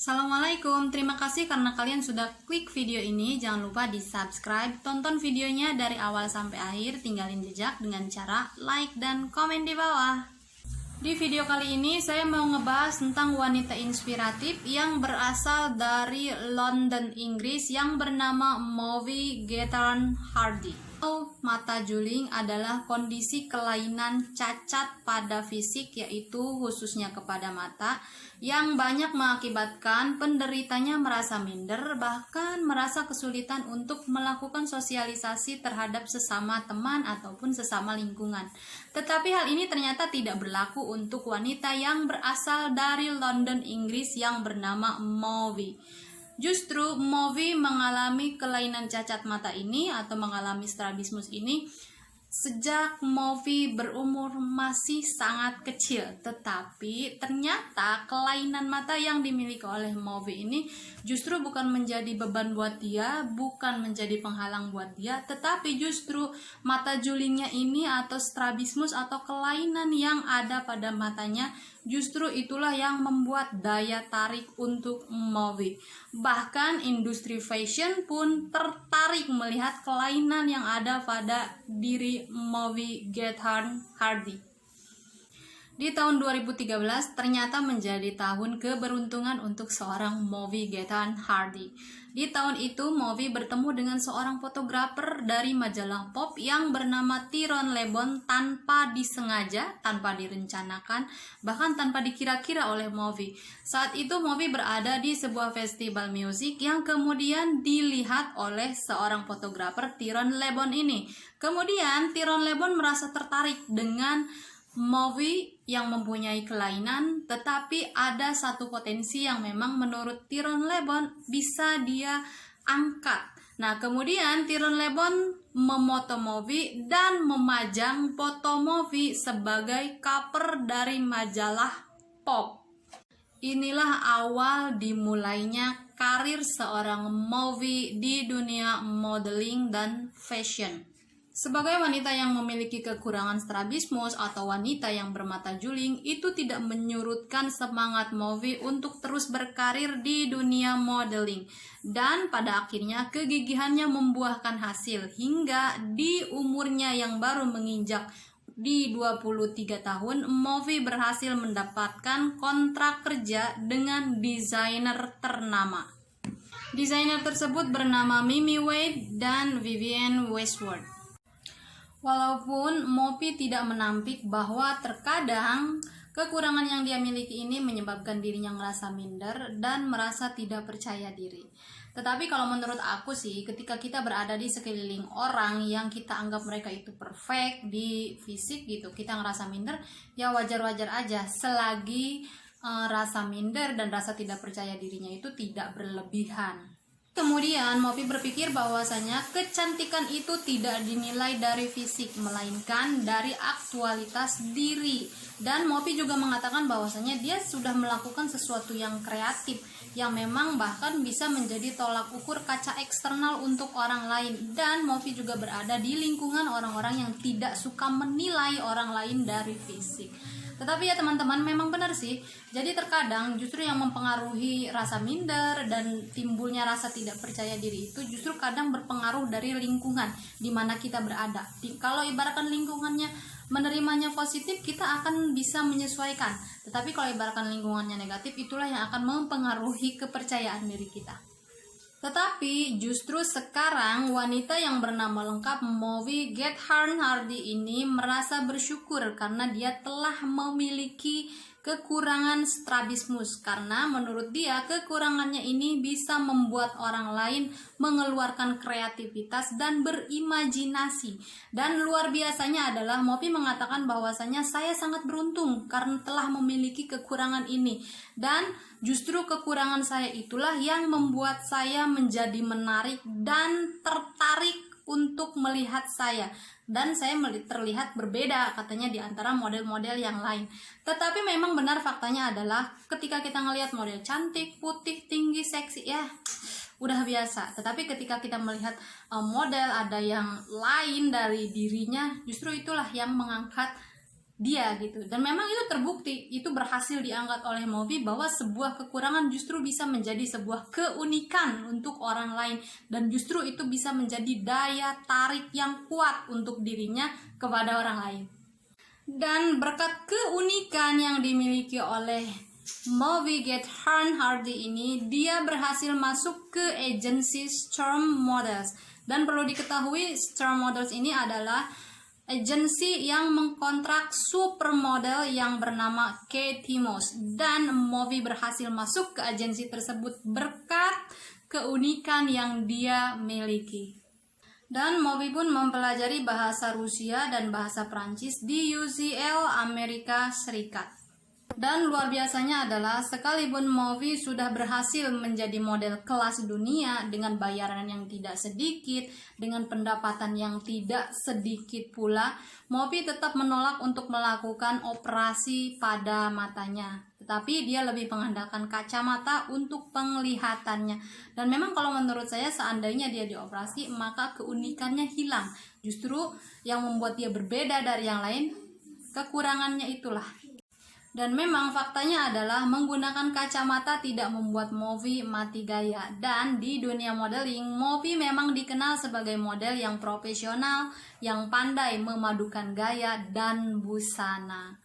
Assalamualaikum, terima kasih karena kalian sudah klik video ini. Jangan lupa di subscribe, tonton videonya dari awal sampai akhir, tinggalin jejak dengan cara like dan komen di bawah. Di video kali ini saya mau ngebahas tentang wanita inspiratif yang berasal dari London, Inggris yang bernama Maeve Gathern Hardy. Mata juling adalah kondisi kelainan cacat pada fisik, yaitu khususnya kepada mata, yang banyak mengakibatkan penderitanya merasa minder, bahkan merasa kesulitan untuk melakukan sosialisasi terhadap sesama teman ataupun sesama lingkungan. Tetapi hal ini ternyata tidak berlaku untuk wanita yang berasal dari London, Inggris yang bernama Maeve. Justru Maeve mengalami kelainan cacat mata ini atau mengalami strabismus ini sejak Maeve berumur masih sangat kecil. Tetapi ternyata kelainan mata yang dimiliki oleh Maeve ini justru bukan menjadi beban buat dia, bukan menjadi penghalang buat dia, tetapi justru mata julingnya ini atau strabismus atau kelainan yang ada pada matanya, justru itulah yang membuat daya tarik untuk Maeve. Bahkan industri fashion pun tertarik melihat kelainan yang ada pada diri Maeve Gathern Hardy. Di tahun 2013 ternyata menjadi tahun keberuntungan untuk seorang Maeve Gathern Hardy. Di tahun itu Maeve bertemu dengan seorang fotografer dari majalah pop yang bernama Tyrone Lebon tanpa disengaja, tanpa direncanakan, bahkan tanpa dikira-kira oleh Maeve. Saat itu Maeve berada di sebuah festival musik yang kemudian dilihat oleh seorang fotografer Tyrone Lebon ini. Kemudian Tyrone Lebon merasa tertarik dengan Maeve yang mempunyai kelainan, tetapi ada satu potensi yang memang menurut Tyrone Lebon bisa dia angkat. Nah, kemudian Tyrone Lebon memoto Maeve dan memajang foto Maeve sebagai cover dari majalah pop. Inilah awal dimulainya karir seorang Maeve di dunia modeling dan fashion. Sebagai wanita yang memiliki kekurangan strabismus atau wanita yang bermata juling, itu tidak menyurutkan semangat Maeve untuk terus berkarir di dunia modeling. Dan pada akhirnya kegigihannya membuahkan hasil hingga di umurnya yang baru menginjak di 23 tahun, Maeve berhasil mendapatkan kontrak kerja dengan desainer ternama. Desainer tersebut bernama Mimi Wade dan Vivienne Westwood. Walaupun Maeve tidak menampik bahwa terkadang kekurangan yang dia miliki ini menyebabkan dirinya merasa minder dan merasa tidak percaya diri. Tetapi kalau menurut aku sih, ketika kita berada di sekeliling orang yang kita anggap mereka itu perfect di fisik gitu, kita ngerasa minder, ya wajar-wajar aja selagi rasa minder dan rasa tidak percaya dirinya itu tidak berlebihan. Kemudian Maeve berpikir bahwasanya kecantikan itu tidak dinilai dari fisik, melainkan dari aktualitas diri. Dan Maeve juga mengatakan bahwasanya dia sudah melakukan sesuatu yang kreatif, yang memang bahkan bisa menjadi tolak ukur kaca eksternal untuk orang lain. Dan Maeve juga berada di lingkungan orang-orang yang tidak suka menilai orang lain dari fisik. Tetapi ya teman-teman, memang benar sih. Jadi terkadang justru yang mempengaruhi rasa minder dan timbulnya rasa tidak percaya diri itu justru kadang berpengaruh dari lingkungan di mana kita berada. Kalau ibaratkan lingkungannya menerimanya positif, kita akan bisa menyesuaikan. Tetapi kalau ibaratkan lingkungannya negatif, itulah yang akan mempengaruhi kepercayaan diri kita. Tetapi justru sekarang wanita yang bernama lengkap Maeve Gathern Hardy ini merasa bersyukur karena dia telah memiliki kekurangan strabismus, karena menurut dia kekurangannya ini bisa membuat orang lain mengeluarkan kreativitas dan berimajinasi. Dan luar biasanya adalah Maeve mengatakan bahwasanya saya sangat beruntung karena telah memiliki kekurangan ini, dan justru kekurangan saya itulah yang membuat saya menjadi menarik dan tertarik untuk melihat saya, dan saya terlihat berbeda katanya di antara model-model yang lain. Tetapi memang benar faktanya adalah ketika kita ngelihat model cantik, putih, tinggi, seksi, ya udah biasa. Tetapi ketika kita melihat model ada yang lain dari dirinya, justru itulah yang mengangkat dia gitu. Dan memang itu terbukti, itu berhasil diangkat oleh Movie bahwa sebuah kekurangan justru bisa menjadi sebuah keunikan untuk orang lain, dan justru itu bisa menjadi daya tarik yang kuat untuk dirinya kepada orang lain. Dan berkat keunikan yang dimiliki oleh Movie Gaethan Hardy ini, dia berhasil masuk ke agensi Storm Models. Dan perlu diketahui, Storm Models ini adalah agensi yang mengkontrak supermodel yang bernama Katie Moss, dan Movie berhasil masuk ke agensi tersebut berkat keunikan yang dia miliki. Dan Movie pun mempelajari bahasa Rusia dan bahasa Prancis di UCL Amerika Serikat. Dan luar biasanya adalah sekalipun Movie sudah berhasil menjadi model kelas dunia dengan bayaran yang tidak sedikit, dengan pendapatan yang tidak sedikit pula, Movie tetap menolak untuk melakukan operasi pada matanya. Tetapi dia lebih mengandalkan kacamata untuk penglihatannya. Dan memang kalau menurut saya, seandainya dia dioperasi, maka keunikannya hilang. Justru yang membuat dia berbeda dari yang lain, kekurangannya itulah. Dan memang faktanya adalah menggunakan kacamata tidak membuat Movie mati gaya. Dan di dunia modeling, Movie memang dikenal sebagai model yang profesional, yang pandai memadukan gaya dan busana.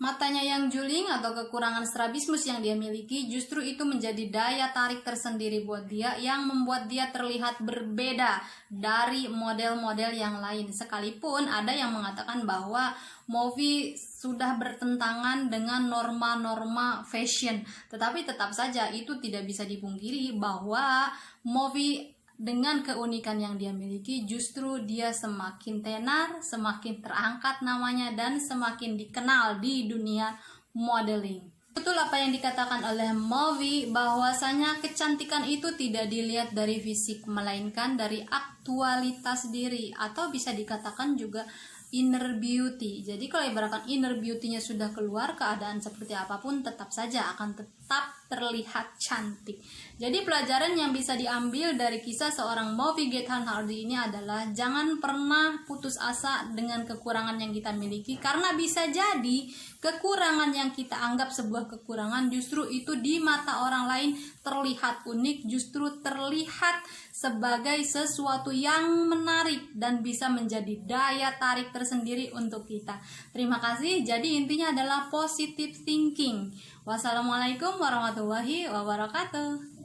Matanya yang juling atau kekurangan strabismus yang dia miliki justru itu menjadi daya tarik tersendiri buat dia, yang membuat dia terlihat berbeda dari model-model yang lain. Sekalipun ada yang mengatakan bahwa Movie sudah bertentangan dengan norma-norma fashion, tetapi tetap saja itu tidak bisa dipungkiri bahwa Movie dengan keunikan yang dia miliki justru dia semakin tenar, semakin terangkat namanya, dan semakin dikenal di dunia modeling. Betul apa yang dikatakan oleh Movie, bahwasanya kecantikan itu tidak dilihat dari fisik, melainkan dari aktualitas diri, atau bisa dikatakan juga inner beauty. Jadi kalau ibaratkan inner beauty-nya sudah keluar, keadaan seperti apapun tetap saja akan tetap terlihat cantik. Jadi pelajaran yang bisa diambil dari kisah seorang Movie Gaethan Hardy ini adalah jangan pernah putus asa dengan kekurangan yang kita miliki, karena bisa jadi kekurangan yang kita anggap sebuah kekurangan justru itu di mata orang lain terlihat unik, justru terlihat sebagai sesuatu yang menarik dan bisa menjadi daya tarik tersendiri untuk kita. Terima kasih. Jadi intinya adalah positive thinking. Wassalamualaikum warahmatullahi wabarakatuh.